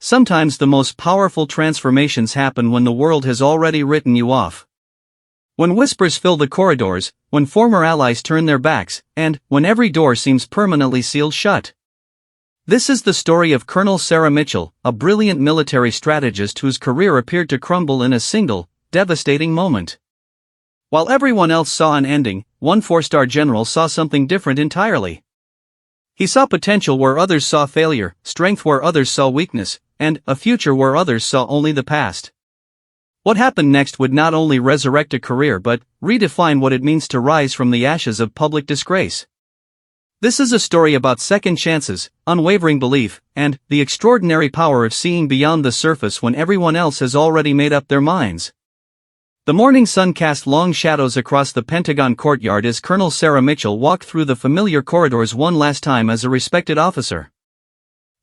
Sometimes the most powerful transformations happen when the world has already written you off. When whispers fill the corridors, when former allies turn their backs, and when every door seems permanently sealed shut. This is the story of Colonel Sarah Mitchell, a brilliant military strategist whose career appeared to crumble in a single, devastating moment. While everyone else saw an ending, one four-star general saw something different entirely. He saw potential where others saw failure, strength where others saw weakness, and a future where others saw only the past. What happened next would not only resurrect a career but redefine what it means to rise from the ashes of public disgrace. This is a story about second chances, unwavering belief, and the extraordinary power of seeing beyond the surface when everyone else has already made up their minds. The morning sun cast long shadows across the Pentagon courtyard as Colonel Sarah Mitchell walked through the familiar corridors one last time as a respected officer.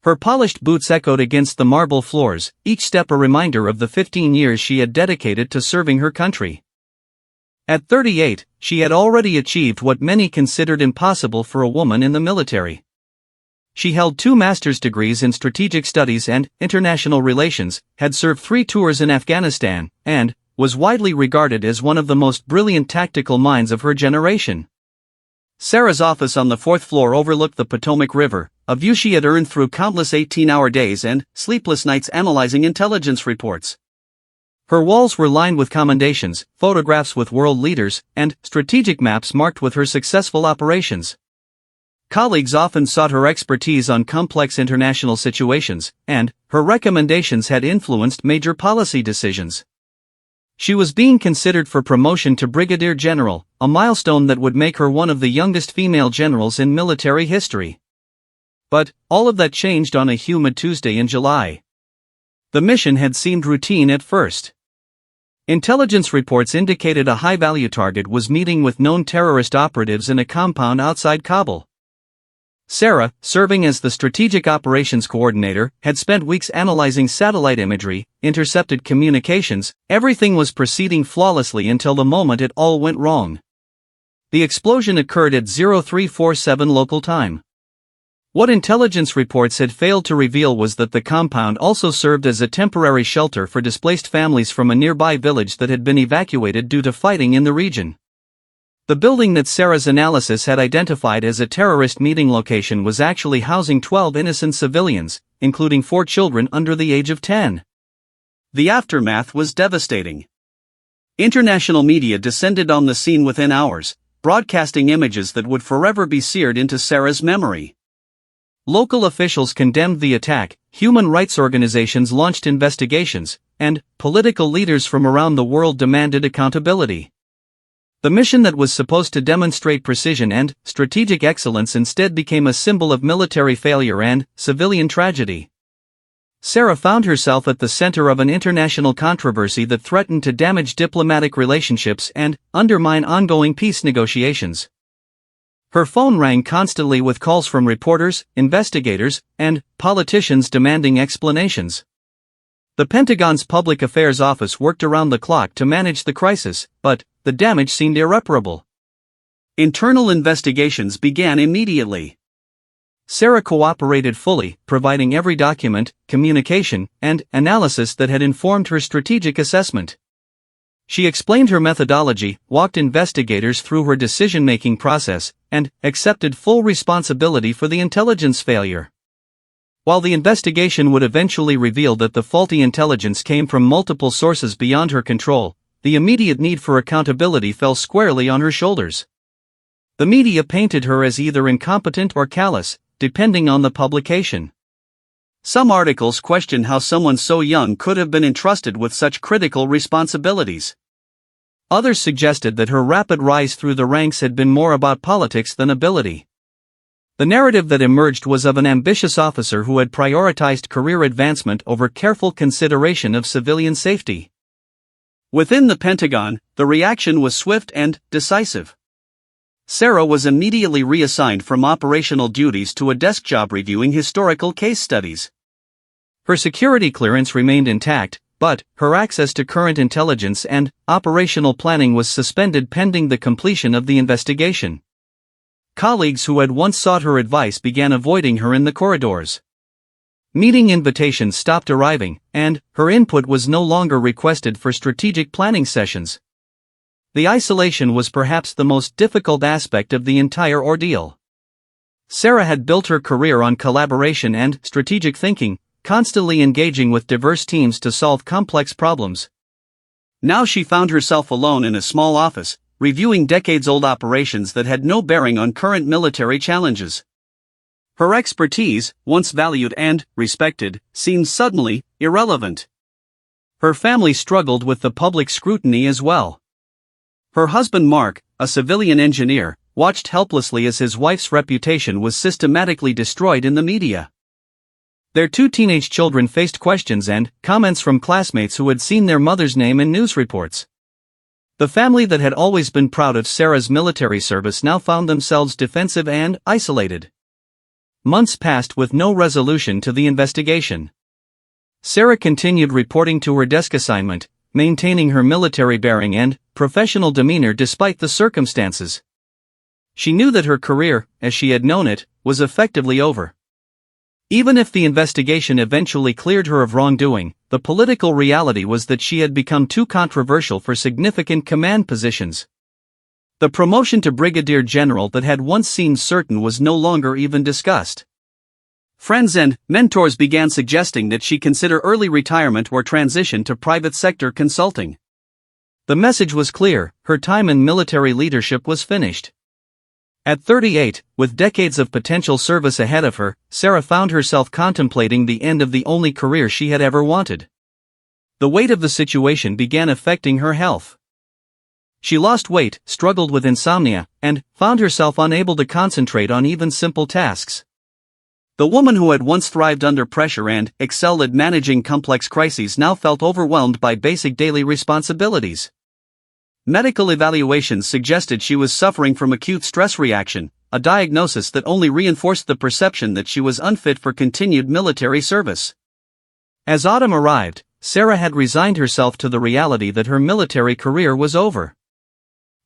Her polished boots echoed against the marble floors, each step a reminder of the 15 years she had dedicated to serving her country. At 38, she had already achieved what many considered impossible for a woman in the military. She held 2 master's degrees in strategic studies and international relations, had served 3 tours in Afghanistan, and was widely regarded as one of the most brilliant tactical minds of her generation. Sarah's office on the 4th floor overlooked the Potomac River, a view she had earned through countless 18-hour days and sleepless nights analyzing intelligence reports. Her walls were lined with commendations, photographs with world leaders, and strategic maps marked with her successful operations. Colleagues often sought her expertise on complex international situations, and her recommendations had influenced major policy decisions. She was being considered for promotion to brigadier general, a milestone that would make her one of the youngest female generals in military history. But all of that changed on a humid Tuesday in July. The mission had seemed routine at first. Intelligence reports indicated a high-value target was meeting with known terrorist operatives in a compound outside Kabul. Sarah, serving as the Strategic Operations Coordinator, had spent weeks analyzing satellite imagery, intercepted communications. Everything was proceeding flawlessly until the moment it all went wrong. The explosion occurred at 0347 local time. What intelligence reports had failed to reveal was that the compound also served as a temporary shelter for displaced families from a nearby village that had been evacuated due to fighting in the region. The building that Sarah's analysis had identified as a terrorist meeting location was actually housing 12 innocent civilians, including 4 children under the age of 10. The aftermath was devastating. International media descended on the scene within hours, broadcasting images that would forever be seared into Sarah's memory. Local officials condemned the attack, human rights organizations launched investigations, and political leaders from around the world demanded accountability. The mission that was supposed to demonstrate precision and strategic excellence instead became a symbol of military failure and civilian tragedy. Sarah found herself at the center of an international controversy that threatened to damage diplomatic relationships and undermine ongoing peace negotiations. Her phone rang constantly with calls from reporters, investigators, and politicians demanding explanations. The Pentagon's Public Affairs Office worked around the clock to manage the crisis, but the damage seemed irreparable. Internal investigations began immediately. Sarah cooperated fully, providing every document, communication, and analysis that had informed her strategic assessment. She explained her methodology, walked investigators through her decision-making process, and accepted full responsibility for the intelligence failure. While the investigation would eventually reveal that the faulty intelligence came from multiple sources beyond her control, the immediate need for accountability fell squarely on her shoulders. The media painted her as either incompetent or callous, depending on the publication. Some articles questioned how someone so young could have been entrusted with such critical responsibilities. Others suggested that her rapid rise through the ranks had been more about politics than ability. The narrative that emerged was of an ambitious officer who had prioritized career advancement over careful consideration of civilian safety. Within the Pentagon, the reaction was swift and decisive. Sarah was immediately reassigned from operational duties to a desk job reviewing historical case studies. Her security clearance remained intact, but her access to current intelligence and operational planning was suspended pending the completion of the investigation. Colleagues who had once sought her advice began avoiding her in the corridors. Meeting invitations stopped arriving, and her input was no longer requested for strategic planning sessions. The isolation was perhaps the most difficult aspect of the entire ordeal. Sarah had built her career on collaboration and strategic thinking, constantly engaging with diverse teams to solve complex problems. Now she found herself alone in a small office, reviewing decades-old operations that had no bearing on current military challenges. Her expertise, once valued and respected, seemed suddenly irrelevant. Her family struggled with the public scrutiny as well. Her husband Mark, a civilian engineer, watched helplessly as his wife's reputation was systematically destroyed in the media. Their 2 teenage children faced questions and comments from classmates who had seen their mother's name in news reports. The family that had always been proud of Sarah's military service now found themselves defensive and isolated. Months passed with no resolution to the investigation. Sarah continued reporting to her desk assignment, maintaining her military bearing and professional demeanor despite the circumstances. She knew that her career, as she had known it, was effectively over. Even if the investigation eventually cleared her of wrongdoing, the political reality was that she had become too controversial for significant command positions. The promotion to brigadier general that had once seemed certain was no longer even discussed. Friends and mentors began suggesting that she consider early retirement or transition to private sector consulting. The message was clear: her time in military leadership was finished. At 38, with decades of potential service ahead of her, Sarah found herself contemplating the end of the only career she had ever wanted. The weight of the situation began affecting her health. She lost weight, struggled with insomnia, and found herself unable to concentrate on even simple tasks. The woman who had once thrived under pressure and excelled at managing complex crises now felt overwhelmed by basic daily responsibilities. Medical evaluations suggested she was suffering from acute stress reaction, a diagnosis that only reinforced the perception that she was unfit for continued military service. As autumn arrived, Sarah had resigned herself to the reality that her military career was over.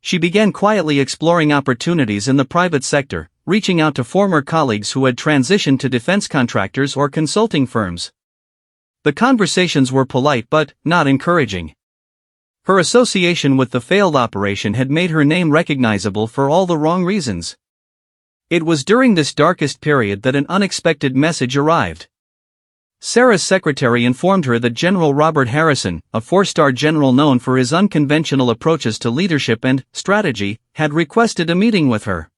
She began quietly exploring opportunities in the private sector, reaching out to former colleagues who had transitioned to defense contractors or consulting firms. The conversations were polite but not encouraging. Her association with the failed operation had made her name recognizable for all the wrong reasons. It was during this darkest period that an unexpected message arrived. Sarah's secretary informed her that General Robert Harrison, a 4-star general known for his unconventional approaches to leadership and strategy, had requested a meeting with her.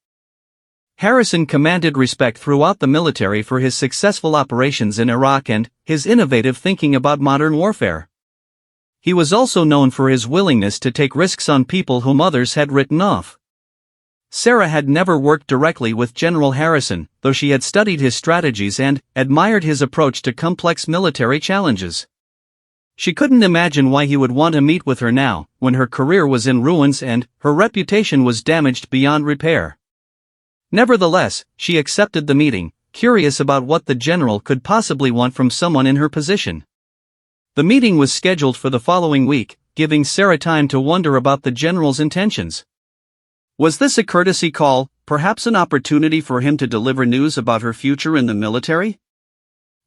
Harrison commanded respect throughout the military for his successful operations in Iraq and his innovative thinking about modern warfare. He was also known for his willingness to take risks on people whom others had written off. Sarah had never worked directly with General Harrison, though she had studied his strategies and admired his approach to complex military challenges. She couldn't imagine why he would want to meet with her now, when her career was in ruins and her reputation was damaged beyond repair. Nevertheless, she accepted the meeting, curious about what the general could possibly want from someone in her position. The meeting was scheduled for the following week, giving Sarah time to wonder about the general's intentions. Was this a courtesy call, perhaps an opportunity for him to deliver news about her future in the military?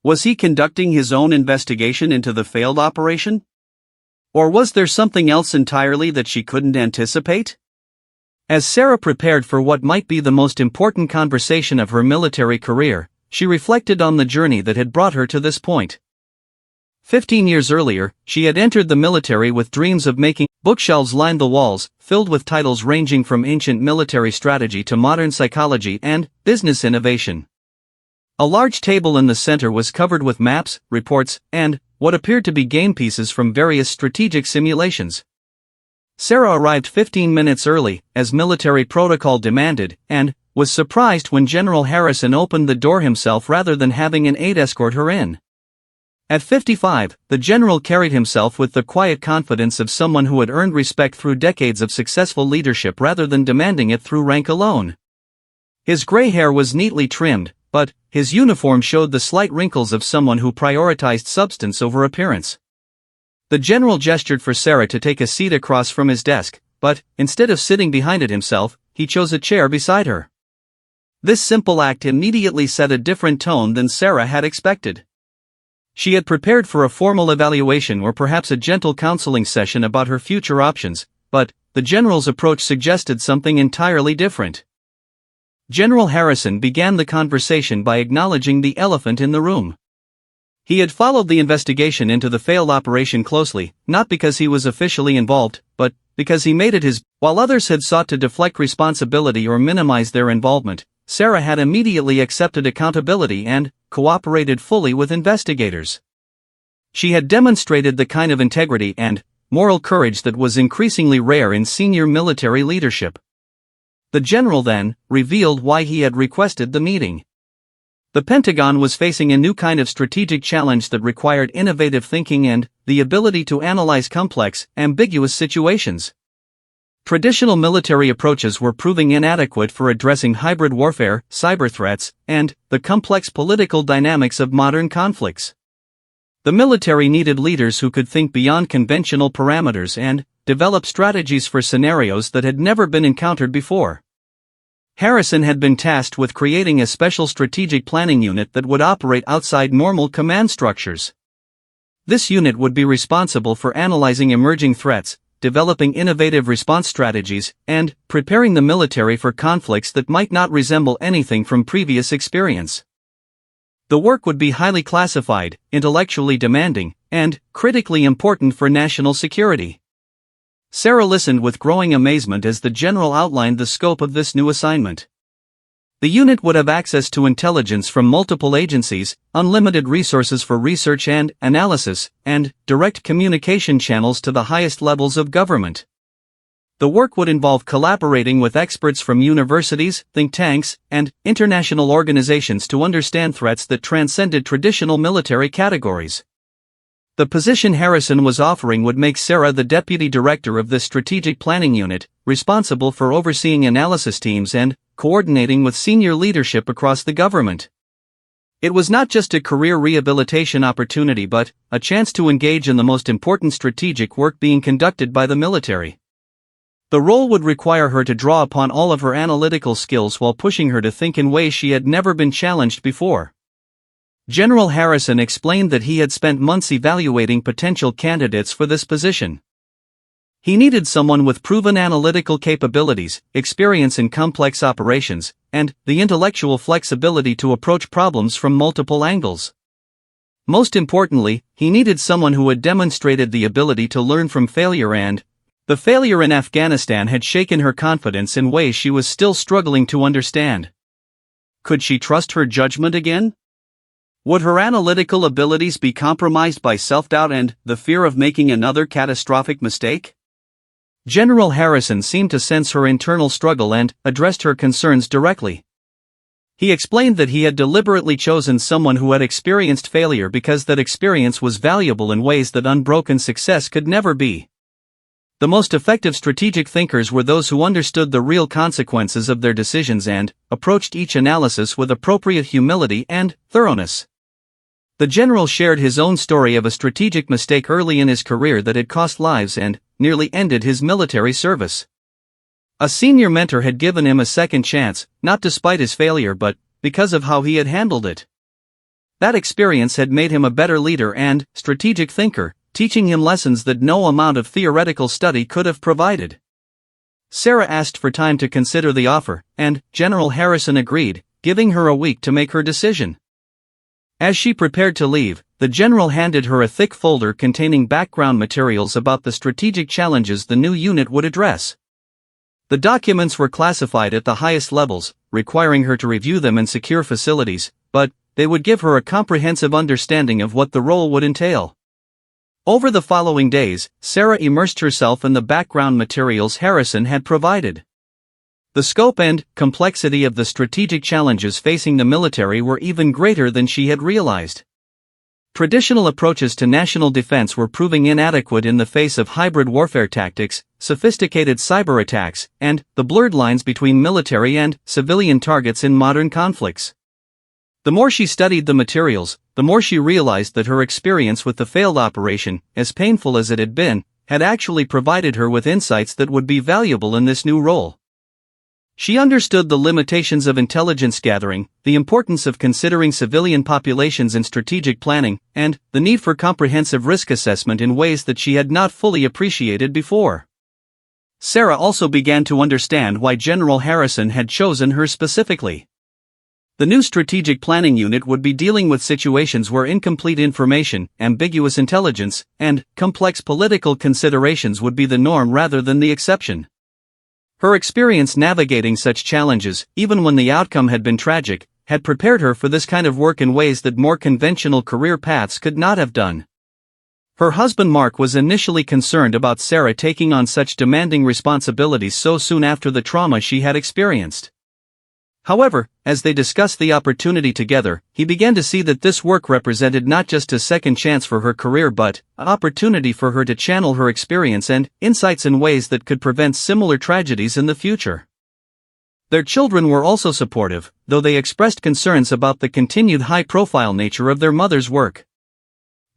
Was he conducting his own investigation into the failed operation? Or was there something else entirely that she couldn't anticipate? As Sarah prepared for what might be the most important conversation of her military career, she reflected on the journey that had brought her to this point. 15 years earlier, she had entered the military with dreams of making bookshelves lined the walls, filled with titles ranging from ancient military strategy to modern psychology and business innovation. A large table in the center was covered with maps, reports, and what appeared to be game pieces from various strategic simulations. Sarah arrived 15 minutes early, as military protocol demanded, and was surprised when General Harrison opened the door himself rather than having an aide escort her in. At 55, the general carried himself with the quiet confidence of someone who had earned respect through decades of successful leadership rather than demanding it through rank alone. His gray hair was neatly trimmed, but his uniform showed the slight wrinkles of someone who prioritized substance over appearance. The general gestured for Sarah to take a seat across from his desk, but instead of sitting behind it himself, he chose a chair beside her. This simple act immediately set a different tone than Sarah had expected. She had prepared for a formal evaluation or perhaps a gentle counseling session about her future options, but the general's approach suggested something entirely different. General Harrison began the conversation by acknowledging the elephant in the room. He had followed the investigation into the failed operation closely, not because he was officially involved, but because he made it his. While others had sought to deflect responsibility or minimize their involvement, Sarah had immediately accepted accountability and cooperated fully with investigators. She had demonstrated the kind of integrity and moral courage that was increasingly rare in senior military leadership. The general then revealed why he had requested the meeting. The Pentagon was facing a new kind of strategic challenge that required innovative thinking and the ability to analyze complex, ambiguous situations. Traditional military approaches were proving inadequate for addressing hybrid warfare, cyber threats, and the complex political dynamics of modern conflicts. The military needed leaders who could think beyond conventional parameters and develop strategies for scenarios that had never been encountered before. Harrison had been tasked with creating a special strategic planning unit that would operate outside normal command structures. This unit would be responsible for analyzing emerging threats, developing innovative response strategies, and preparing the military for conflicts that might not resemble anything from previous experience. The work would be highly classified, intellectually demanding, and critically important for national security. Sarah listened with growing amazement as the general outlined the scope of this new assignment. The unit would have access to intelligence from multiple agencies, unlimited resources for research and analysis, and direct communication channels to the highest levels of government. The work would involve collaborating with experts from universities, think tanks, and international organizations to understand threats that transcended traditional military categories. The position Harrison was offering would make Sarah the deputy director of this strategic planning unit, responsible for overseeing analysis teams and coordinating with senior leadership across the government. It was not just a career rehabilitation opportunity but a chance to engage in the most important strategic work being conducted by the military. The role would require her to draw upon all of her analytical skills while pushing her to think in ways she had never been challenged before. General Harrison explained that he had spent months evaluating potential candidates for this position. He needed someone with proven analytical capabilities, experience in complex operations, and the intellectual flexibility to approach problems from multiple angles. Most importantly, he needed someone who had demonstrated the ability to learn from failure, and the failure in Afghanistan had shaken her confidence in ways she was still struggling to understand. Could she trust her judgment again? Would her analytical abilities be compromised by self-doubt and the fear of making another catastrophic mistake? General Harrison seemed to sense her internal struggle and addressed her concerns directly. He explained that he had deliberately chosen someone who had experienced failure because that experience was valuable in ways that unbroken success could never be. The most effective strategic thinkers were those who understood the real consequences of their decisions and approached each analysis with appropriate humility and thoroughness. The general shared his own story of a strategic mistake early in his career that had cost lives and nearly ended his military service. A senior mentor had given him a second chance, not despite his failure but because of how he had handled it. That experience had made him a better leader and strategic thinker, teaching him lessons that no amount of theoretical study could have provided. Sarah asked for time to consider the offer, and General Harrison agreed, giving her a week to make her decision. As she prepared to leave, the general handed her a thick folder containing background materials about the strategic challenges the new unit would address. The documents were classified at the highest levels, requiring her to review them in secure facilities, but they would give her a comprehensive understanding of what the role would entail. Over the following days, Sarah immersed herself in the background materials Harrison had provided. The scope and complexity of the strategic challenges facing the military were even greater than she had realized. Traditional approaches to national defense were proving inadequate in the face of hybrid warfare tactics, sophisticated cyber attacks, and the blurred lines between military and civilian targets in modern conflicts. The more she studied the materials, the more she realized that her experience with the failed operation, as painful as it had been, had actually provided her with insights that would be valuable in this new role. She understood the limitations of intelligence gathering, the importance of considering civilian populations in strategic planning, and the need for comprehensive risk assessment in ways that she had not fully appreciated before. Sarah also began to understand why General Harrison had chosen her specifically. The new strategic planning unit would be dealing with situations where incomplete information, ambiguous intelligence, and complex political considerations would be the norm rather than the exception. Her experience navigating such challenges, even when the outcome had been tragic, had prepared her for this kind of work in ways that more conventional career paths could not have done. Her husband Mark was initially concerned about Sarah taking on such demanding responsibilities so soon after the trauma she had experienced. However, as they discussed the opportunity together, he began to see that this work represented not just a second chance for her career but an opportunity for her to channel her experience and insights in ways that could prevent similar tragedies in the future. Their children were also supportive, though they expressed concerns about the continued high-profile nature of their mother's work.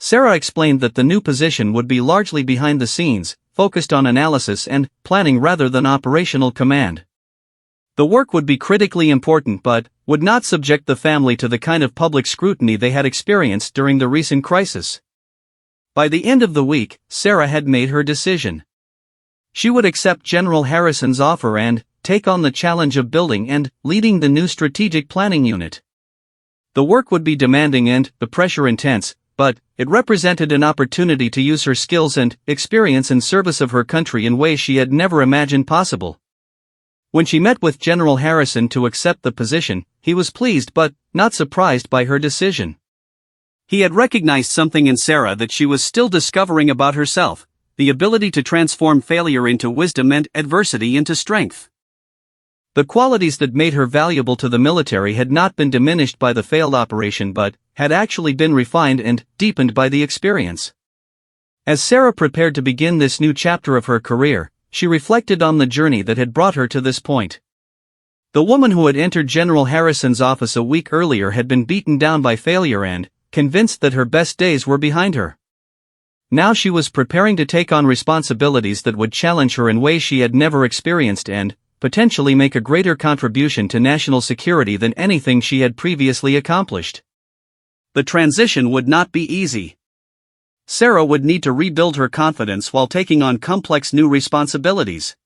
Sarah explained that the new position would be largely behind the scenes, focused on analysis and planning rather than operational command. The work would be critically important but would not subject the family to the kind of public scrutiny they had experienced during the recent crisis. By the end of the week, Sarah had made her decision. She would accept General Harrison's offer and take on the challenge of building and leading the new strategic planning unit. The work would be demanding and the pressure intense, but it represented an opportunity to use her skills and experience in service of her country in ways she had never imagined possible. When she met with General Harrison to accept the position, he was pleased but not surprised by her decision. He had recognized something in Sarah that she was still discovering about herself, the ability to transform failure into wisdom and adversity into strength. The qualities that made her valuable to the military had not been diminished by the failed operation but had actually been refined and deepened by the experience. As Sarah prepared to begin this new chapter of her career, she reflected on the journey that had brought her to this point. The woman who had entered General Harrison's office a week earlier had been beaten down by failure and convinced that her best days were behind her. Now she was preparing to take on responsibilities that would challenge her in ways she had never experienced and potentially make a greater contribution to national security than anything she had previously accomplished. The transition would not be easy. Sarah would need to rebuild her confidence while taking on complex new responsibilities.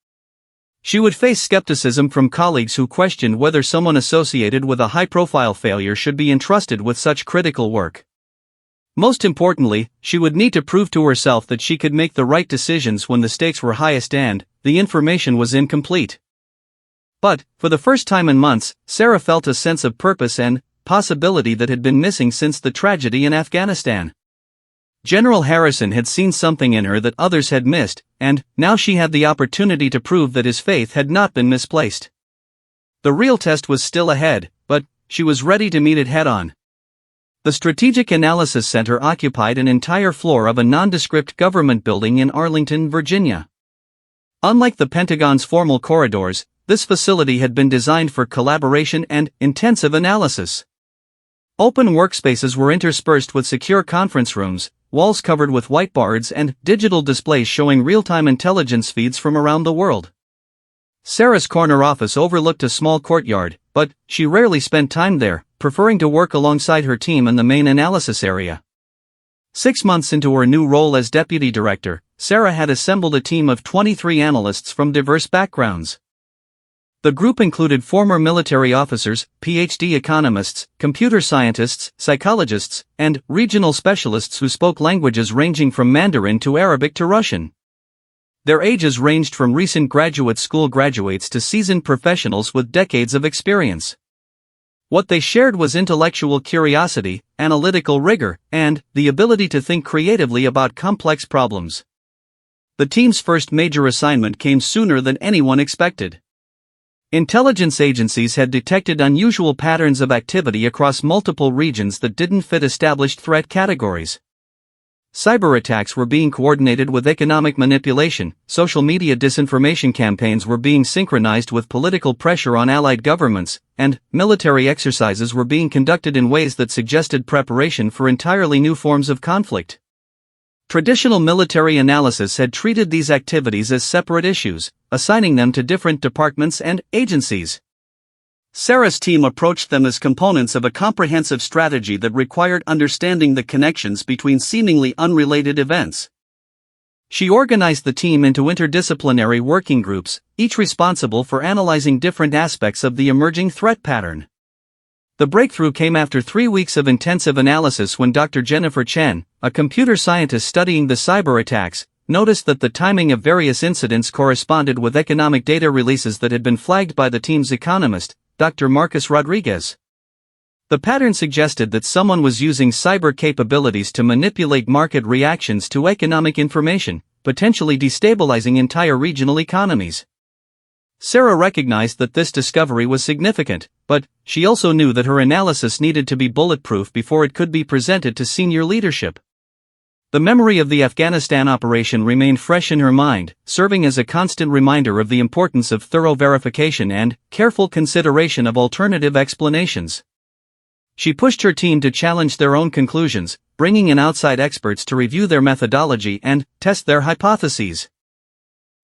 She would face skepticism from colleagues who questioned whether someone associated with a high-profile failure should be entrusted with such critical work. Most importantly, she would need to prove to herself that she could make the right decisions when the stakes were highest and the information was incomplete. But, for the first time in months, Sarah felt a sense of purpose and possibility that had been missing since the tragedy in Afghanistan. General Harrison had seen something in her that others had missed, and now she had the opportunity to prove that his faith had not been misplaced. The real test was still ahead, but she was ready to meet it head-on. The Strategic Analysis Center occupied an entire floor of a nondescript government building in Arlington, Virginia. Unlike the Pentagon's formal corridors, this facility had been designed for collaboration and intensive analysis. Open workspaces were interspersed with secure conference rooms, walls covered with whiteboards and digital displays showing real-time intelligence feeds from around the world. Sarah's corner office overlooked a small courtyard, but she rarely spent time there, preferring to work alongside her team in the main analysis area. 6 months into her new role as deputy director, Sarah had assembled a team of 23 analysts from diverse backgrounds. The group included former military officers, PhD economists, computer scientists, psychologists, and regional specialists who spoke languages ranging from Mandarin to Arabic to Russian. Their ages ranged from recent graduate school graduates to seasoned professionals with decades of experience. What they shared was intellectual curiosity, analytical rigor, and the ability to think creatively about complex problems. The team's first major assignment came sooner than anyone expected. Intelligence agencies had detected unusual patterns of activity across multiple regions that didn't fit established threat categories. Cyber attacks were being coordinated with economic manipulation, social media disinformation campaigns were being synchronized with political pressure on allied governments, and military exercises were being conducted in ways that suggested preparation for entirely new forms of conflict. Traditional military analysis had treated these activities as separate issues, assigning them to different departments and agencies. Sarah's team approached them as components of a comprehensive strategy that required understanding the connections between seemingly unrelated events. She organized the team into interdisciplinary working groups, each responsible for analyzing different aspects of the emerging threat pattern. The breakthrough came after 3 weeks of intensive analysis when Dr. Jennifer Chen, a computer scientist studying the cyber attacks, noticed that the timing of various incidents corresponded with economic data releases that had been flagged by the team's economist, Dr. Marcus Rodriguez. The pattern suggested that someone was using cyber capabilities to manipulate market reactions to economic information, potentially destabilizing entire regional economies. Sarah recognized that this discovery was significant, but she also knew that her analysis needed to be bulletproof before it could be presented to senior leadership. The memory of the Afghanistan operation remained fresh in her mind, serving as a constant reminder of the importance of thorough verification and careful consideration of alternative explanations. She pushed her team to challenge their own conclusions, bringing in outside experts to review their methodology and test their hypotheses.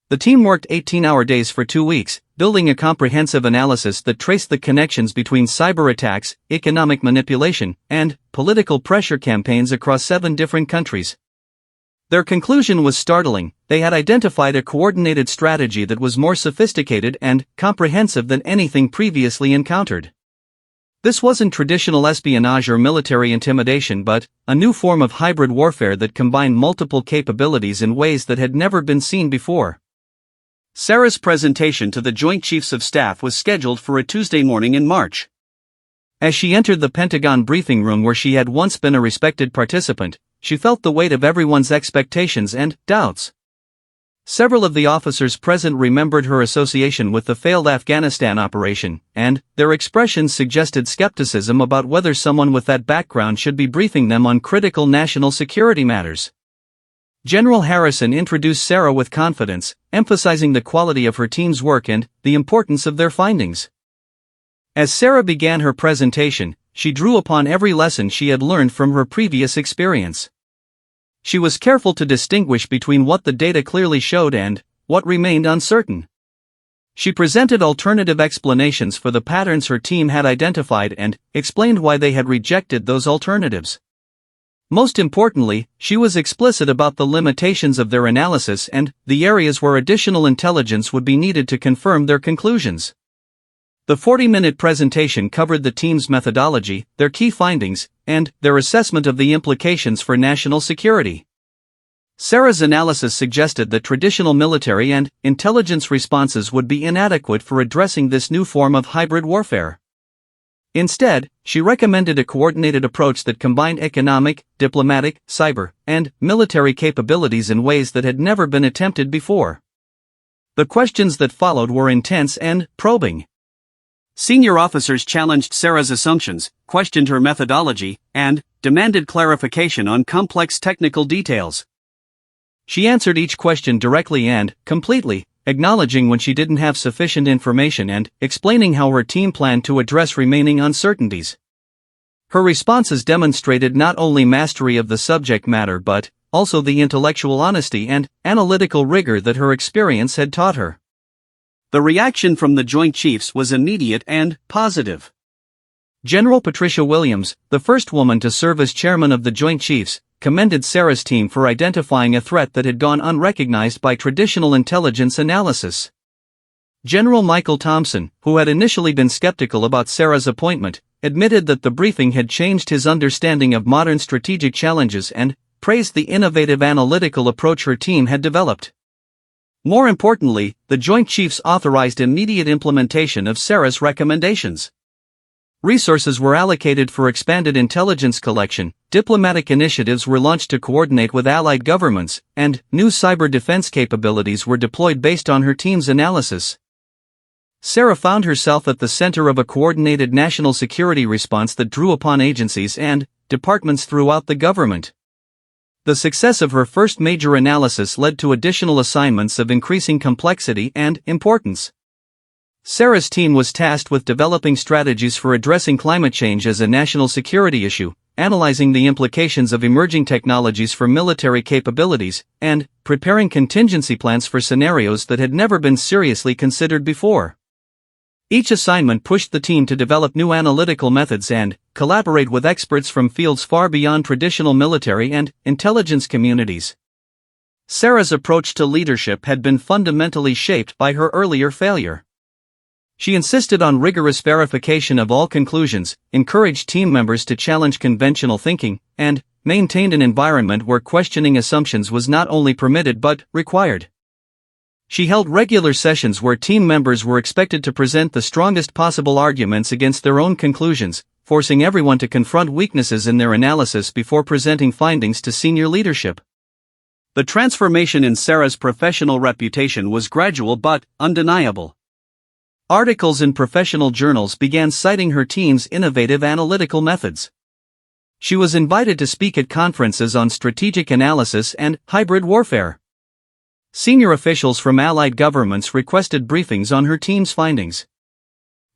The team worked 18-hour days for 2 weeks, building a comprehensive analysis that traced the connections between cyber attacks, economic manipulation, and political pressure campaigns across 7 different countries. Their conclusion was startling. They had identified a coordinated strategy that was more sophisticated and comprehensive than anything previously encountered. This wasn't traditional espionage or military intimidation but a new form of hybrid warfare that combined multiple capabilities in ways that had never been seen before. Sarah's presentation to the Joint Chiefs of Staff was scheduled for a Tuesday morning in March. As she entered the Pentagon briefing room where she had once been a respected participant, she felt the weight of everyone's expectations and doubts. Several of the officers present remembered her association with the failed Afghanistan operation, and their expressions suggested skepticism about whether someone with that background should be briefing them on critical national security matters. General Harrison introduced Sarah with confidence, emphasizing the quality of her team's work and the importance of their findings. As Sarah began her presentation, she drew upon every lesson she had learned from her previous experience. She was careful to distinguish between what the data clearly showed and what remained uncertain. She presented alternative explanations for the patterns her team had identified and explained why they had rejected those alternatives. Most importantly, she was explicit about the limitations of their analysis and the areas where additional intelligence would be needed to confirm their conclusions. The 40-minute presentation covered the team's methodology, their key findings, and their assessment of the implications for national security. Sarah's analysis suggested that traditional military and intelligence responses would be inadequate for addressing this new form of hybrid warfare. Instead, she recommended a coordinated approach that combined economic, diplomatic, cyber, and military capabilities in ways that had never been attempted before. The questions that followed were intense and probing. Senior officers challenged Sarah's assumptions, questioned her methodology, and demanded clarification on complex technical details. She answered each question directly and completely, acknowledging when she didn't have sufficient information and explaining how her team planned to address remaining uncertainties. Her responses demonstrated not only mastery of the subject matter but also the intellectual honesty and analytical rigor that her experience had taught her. The reaction from the Joint Chiefs was immediate and positive. General Patricia Williams, the first woman to serve as chairman of the Joint Chiefs, commended Sarah's team for identifying a threat that had gone unrecognized by traditional intelligence analysis. General Michael Thompson, who had initially been skeptical about Sarah's appointment, admitted that the briefing had changed his understanding of modern strategic challenges and praised the innovative analytical approach her team had developed. More importantly, the Joint Chiefs authorized immediate implementation of Sarah's recommendations. Resources were allocated for expanded intelligence collection, diplomatic initiatives were launched to coordinate with allied governments, and new cyber defense capabilities were deployed based on her team's analysis. Sarah found herself at the center of a coordinated national security response that drew upon agencies and departments throughout the government. The success of her first major analysis led to additional assignments of increasing complexity and importance. Sarah's team was tasked with developing strategies for addressing climate change as a national security issue, analyzing the implications of emerging technologies for military capabilities, and preparing contingency plans for scenarios that had never been seriously considered before. Each assignment pushed the team to develop new analytical methods and collaborate with experts from fields far beyond traditional military and intelligence communities. Sarah's approach to leadership had been fundamentally shaped by her earlier failure. She insisted on rigorous verification of all conclusions, encouraged team members to challenge conventional thinking, and maintained an environment where questioning assumptions was not only permitted but required. She held regular sessions where team members were expected to present the strongest possible arguments against their own conclusions, forcing everyone to confront weaknesses in their analysis before presenting findings to senior leadership. The transformation in Sarah's professional reputation was gradual but undeniable. Articles in professional journals began citing her team's innovative analytical methods. She was invited to speak at conferences on strategic analysis and hybrid warfare. Senior officials from allied governments requested briefings on her team's findings.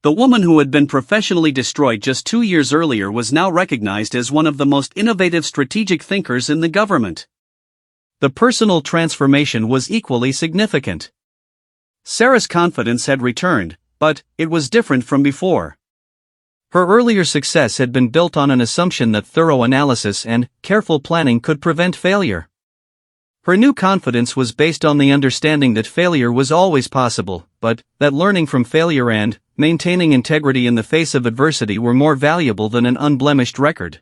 The woman who had been professionally destroyed just 2 years earlier was now recognized as one of the most innovative strategic thinkers in the government. The personal transformation was equally significant. Sarah's confidence had returned, but it was different from before. Her earlier success had been built on an assumption that thorough analysis and careful planning could prevent failure. Her new confidence was based on the understanding that failure was always possible, but that learning from failure and maintaining integrity in the face of adversity were more valuable than an unblemished record.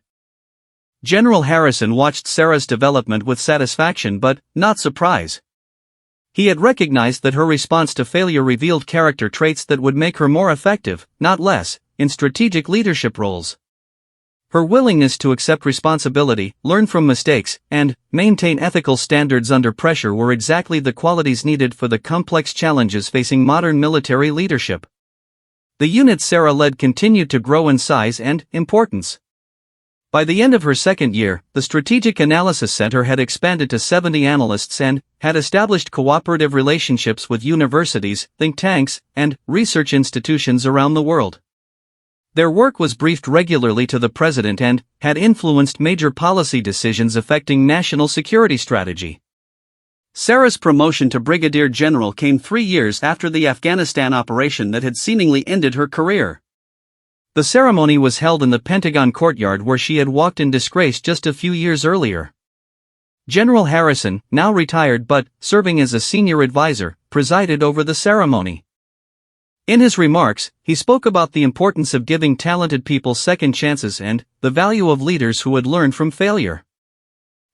General Harrison watched Sarah's development with satisfaction but not surprise. He had recognized that her response to failure revealed character traits that would make her more effective, not less, in strategic leadership roles. Her willingness to accept responsibility, learn from mistakes, and maintain ethical standards under pressure were exactly the qualities needed for the complex challenges facing modern military leadership. The unit Sarah led continued to grow in size and importance. By the end of her second year, the Strategic Analysis Center had expanded to 70 analysts and had established cooperative relationships with universities, think tanks, and research institutions around the world. Their work was briefed regularly to the president and had influenced major policy decisions affecting national security strategy. Sarah's promotion to brigadier general came 3 years after the Afghanistan operation that had seemingly ended her career. The ceremony was held in the Pentagon courtyard where she had walked in disgrace just a few years earlier. General Harrison, now retired but serving as a senior advisor, presided over the ceremony. In his remarks, he spoke about the importance of giving talented people second chances and the value of leaders who had learned from failure.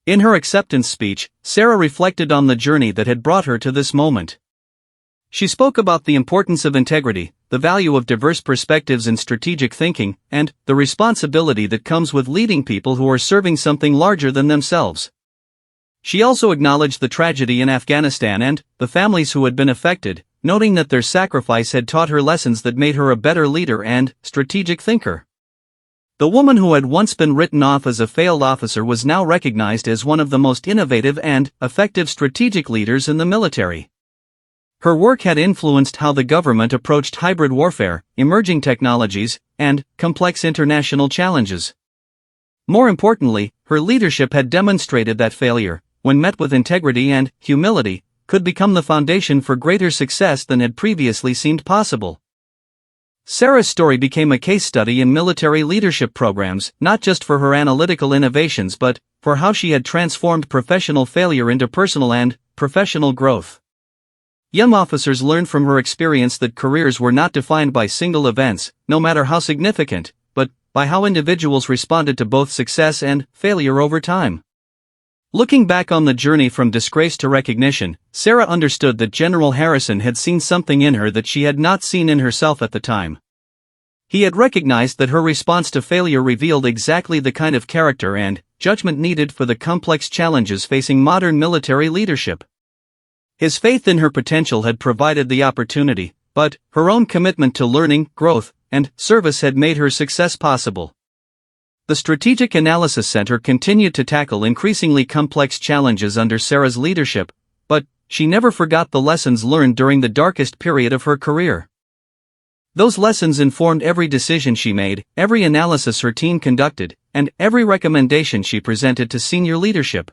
In her acceptance speech, Sarah reflected on the journey that had brought her to this moment. She spoke about the importance of integrity, the value of diverse perspectives in strategic thinking, and the responsibility that comes with leading people who are serving something larger than themselves. She also acknowledged the tragedy in Afghanistan and the families who had been affected, noting that their sacrifice had taught her lessons that made her a better leader and strategic thinker. The woman who had once been written off as a failed officer was now recognized as one of the most innovative and effective strategic leaders in the military. Her work had influenced how the government approached hybrid warfare, emerging technologies, and complex international challenges. More importantly, her leadership had demonstrated that failure, when met with integrity and humility, could become the foundation for greater success than had previously seemed possible. Sarah's story became a case study in military leadership programs, not just for her analytical innovations but for how she had transformed professional failure into personal and professional growth. Young officers learned from her experience that careers were not defined by single events, no matter how significant, but by how individuals responded to both success and failure over time. Looking back on the journey from disgrace to recognition, Sarah understood that General Harrison had seen something in her that she had not seen in herself at the time. He had recognized that her response to failure revealed exactly the kind of character and judgment needed for the complex challenges facing modern military leadership. His faith in her potential had provided the opportunity, but her own commitment to learning, growth, and service had made her success possible. The Strategic Analysis Center continued to tackle increasingly complex challenges under Sarah's leadership, but she never forgot the lessons learned during the darkest period of her career. Those lessons informed every decision she made, every analysis her team conducted, and every recommendation she presented to senior leadership.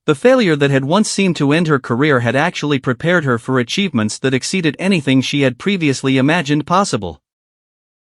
The failure that had once seemed to end her career had actually prepared her for achievements that exceeded anything she had previously imagined possible.